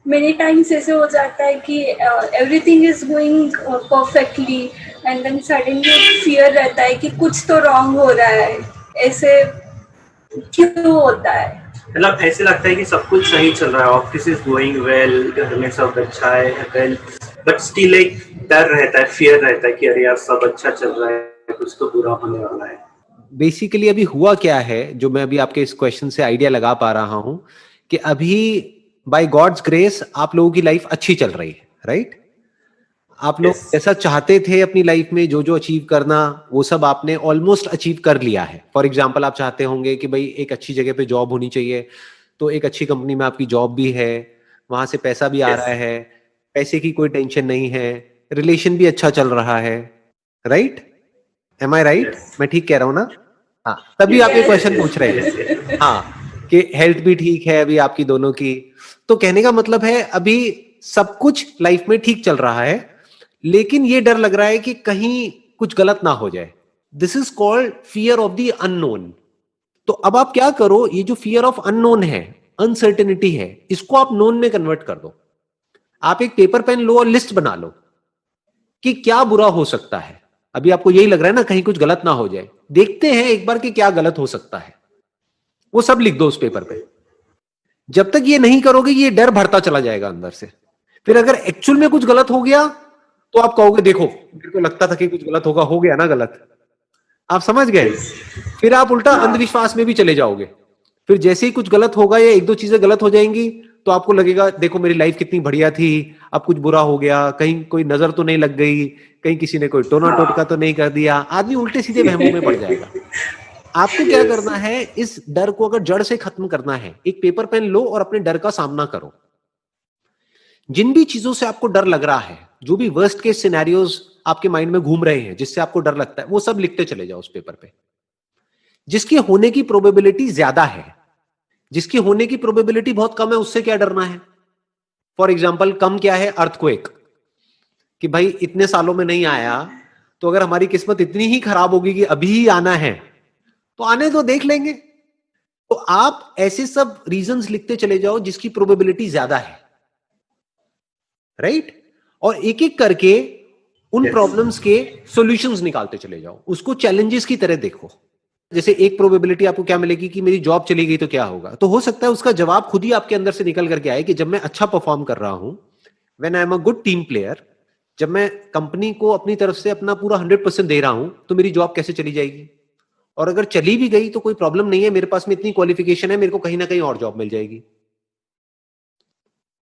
Many times ऐसे हो जाता है कि everything is going perfectly and then suddenly fear रहता है कि कुछ तो रॉन्ग हो रहा है, ऐसे क्यों होता है? मतलब ऐसे लगता है कि सब कुछ सही चल रहा है, ऑफिस इज गोइंग वेल, घर में सब अच्छा है वेल, बट स्टिल एक डर रहता है, फियर रहता है कि अरे यार सब अच्छा चल रहा है, कुछ तो बुरा होने वाला है। बेसिकली अभी हुआ क्या है, जो मैं अभी आपके इस क्वेश्चन से आइडिया लगा पा रहा हूं, कि अभी बाय गॉड्स ग्रेस आप लोगों की लाइफ अच्छी चल रही है, राइट? आप लोग जैसा चाहते थे अपनी लाइफ में, जो जो अचीव करना, वो सब आपने ऑलमोस्ट अचीव कर लिया है। फॉर एग्जाम्पल, आप चाहते होंगे कि भाई एक अच्छी जगह पे जॉब होनी चाहिए, तो एक अच्छी कंपनी में आपकी जॉब भी है, वहां से पैसा भी आ रहा है, पैसे की कोई टेंशन नहीं है, रिलेशन भी अच्छा चल रहा है, राइट? एम आई राइट? मैं ठीक कह रहा हूँ ना? हाँ, तभी आप ये क्वेश्चन पूछ रहे हैं। हाँ, कि हेल्थ भी ठीक है अभी आपकी दोनों की, तो कहने का मतलब है अभी सब कुछ लाइफ में ठीक चल रहा है, लेकिन ये डर लग रहा है कि कहीं कुछ गलत ना हो जाए। This is called fear of the unknown. तो अब आप क्या करो, ये जो फियर ऑफ अननोन है, अनसर्टेनिटी है, इसको आप नोन में कन्वर्ट कर दो। आप एक पेपर पेन लो और लिस्ट बना लो कि क्या बुरा हो सकता है। अभी आपको यही लग रहा है ना कहीं कुछ गलत ना हो जाए, देखते हैं एक बार कि क्या गलत हो सकता है, वो सब लिख दो उस पेपर पे। जब तक ये नहीं करोगे, ये डर बढ़ता चला जाएगा अंदर से। फिर अगर एक्चुअल में कुछ गलत हो गया तो आप कहोगे देखो मेरे को लगता था कि कुछ गलत होगा, हो गया ना गलत। आप समझ गए? फिर आप उल्टा अंधविश्वास में भी चले जाओगे। फिर जैसे ही कुछ गलत होगा या एक दो चीजें गलत हो जाएंगी, तो आपको लगेगा देखो मेरी लाइफ कितनी बढ़िया थी, अब कुछ बुरा हो गया, कहीं कोई नजर तो नहीं लग गई, कहीं किसी ने कोई टोना टोटका तो नहीं कर दिया। आदमी उल्टे सीधे वहमों में पड़ जाएगा। आपको क्या करना है, इस डर को अगर जड़ से खत्म करना है, एक पेपर पेन लो और अपने डर का सामना करो। जिन भी चीजों से आपको डर लग रहा है, जो भी वर्स्ट केस सिनेरियोज आपके माइंड में घूम रहे हैं जिससे आपको डर लगता है, वो सब लिखते चले जाओ उस पेपर पे। जिसके होने की प्रोबेबिलिटी ज्यादा है, जिसकी होने की प्रोबेबिलिटी बहुत कम है, उससे क्या डरना है। फॉर एग्जाम्पल, कम क्या है? अर्थक्वेक, कि भाई इतने सालों में नहीं आया, तो अगर हमारी किस्मत इतनी ही खराब होगी कि अभी ही आना है, तो आने तो देख लेंगे। तो आप ऐसे सब रीजंस लिखते चले जाओ जिसकी प्रोबेबिलिटी ज्यादा है, राइट? और एक एक करके उन प्रॉब्लम्स के सॉल्यूशंस निकालते चले जाओ, उसको चैलेंजेस की तरह देखो। जैसे एक प्रोबेबिलिटी आपको क्या मिलेगी कि मेरी जॉब चली गई तो क्या होगा, तो हो सकता है उसका जवाब खुद ही आपके अंदर से निकल करके आए कि जब मैं अच्छा परफॉर्म कर रहा हूं, when I am a good team player, जब मैं कंपनी को अपनी तरफ से अपना पूरा 100% दे रहा हूं, तो मेरी जॉब कैसे चली जाएगी। और अगर चली भी गई तो कोई प्रॉब्लम नहीं है, मेरे पास में इतनी क्वालिफिकेशन है, मेरे को कहीं ना कहीं और जॉब मिल जाएगी।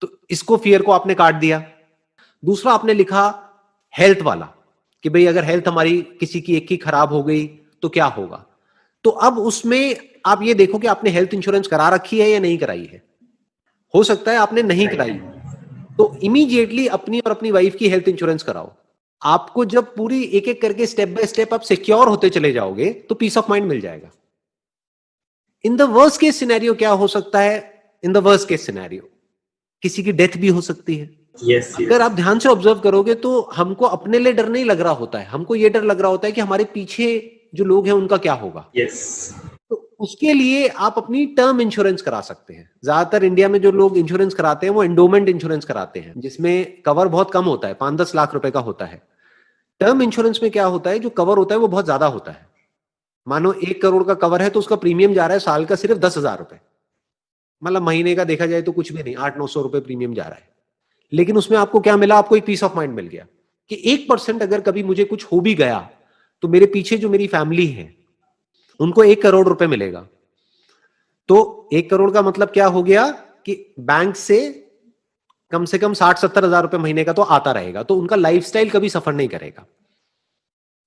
तो इसको, फियर को आपने काट दिया। दूसरा आपने लिखा हेल्थ वाला, कि भाई अगर हेल्थ हमारी किसी की एक की खराब हो गई तो क्या होगा। तो अब उसमें आप ये देखो कि आपने हेल्थ इंश्योरेंस करा रखी है या नहीं कराई है। हो सकता है आपने नहीं कराई, तो इमीडिएटली अपनी और अपनी वाइफ की हेल्थ इंश्योरेंस कराओ। आपको जब पूरी एक एक करके स्टेप बाय स्टेप आप सिक्योर होते चले जाओगे, तो पीस ऑफ माइंड मिल जाएगा। In the worst case scenario क्या हो सकता है? In the worst case scenario किसी की डेथ भी हो सकती है। अगर आप ध्यान से ऑब्जर्व करोगे तो हमको अपने लिए डर नहीं लग रहा होता है, हमको ये डर लग रहा होता है कि हमारे पीछे जो लोग हैं उनका क्या होगा। तो उसके लिए आप अपनी टर्म इंश्योरेंस करा सकते हैं। ज्यादातर इंडिया में जो लोग इंश्योरेंस कराते हैं वो एंडोमेंट इंश्योरेंस कराते हैं, जिसमें कवर बहुत कम होता है, 5-10 लाख रुपए का होता है। टर्म इंश्योरेंस में क्या होता है, जो कवर होता है वो बहुत ज्यादा होता है। मानो 1 करोड़ का कवर है तो उसका प्रीमियम जा रहा है साल का सिर्फ 10,000 रुपए, मतलब महीने का देखा जाए तो कुछ भी नहीं, 800-900 रुपए प्रीमियम जा रहा है। लेकिन उसमें आपको क्या मिला? आपको एक पीस ऑफ माइंड मिल गया कि 1% अगर कभी मुझे कुछ हो भी गया तो मेरे पीछे जो मेरी फैमिली है उनको 1 करोड़ रुपए मिलेगा। तो 1 करोड़ का मतलब क्या हो गया कि बैंक से कम 60-70 हजार रुपए महीने का तो आता रहेगा, तो उनका लाइफस्टाइल कभी सफर नहीं करेगा।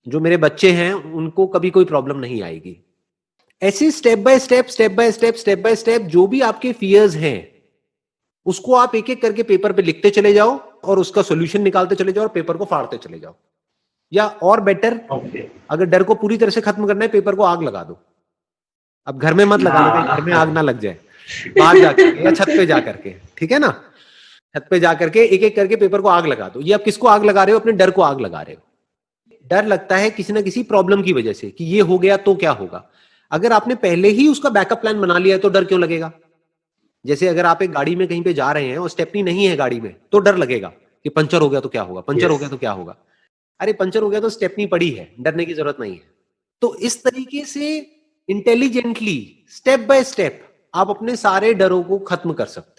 जो मेरे बच्चे हैं उनको कभी कोई प्रॉब्लम नहीं आएगी। ऐसे स्टेप बाय स्टेप जो भी आपके फियर्स हैं उसको आप एक एक करके पेपर पे लिखते चले जाओ और उसका सॉल्यूशन निकालते चले जाओ और पेपर को फाड़ते चले जाओ। या और बेटर, अगर डर को पूरी तरह से खत्म करना है, पेपर को आग लगा दो। अब घर में मत लगाना, घर में आग ना लग जाए, बाहर जाकर या छत पे जाकर के, ठीक है ना, छत पे जाकर के एक एक करके पेपर को आग लगा दो। ये आप किसको आग लगा रहे हो? अपने डर को आग लगा रहे हो। डर लगता है किसी ना किसी प्रॉब्लम की वजह से कि ये हो गया तो क्या होगा। अगर आपने पहले ही उसका बैकअप प्लान बना लिया है तो डर क्यों लगेगा? जैसे अगर आप एक गाड़ी में कहीं पे जा रहे हैं और स्टेपनी नहीं है गाड़ी में, तो डर लगेगा कि पंचर हो गया तो क्या होगा, पंचर हो गया तो क्या होगा। अरे पंचर हो गया तो स्टेपनी पड़ी है, डरने की जरूरत नहीं है। तो इस तरीके से इंटेलिजेंटली स्टेप बाय स्टेप आप अपने सारे डरों को खत्म कर सकते हो।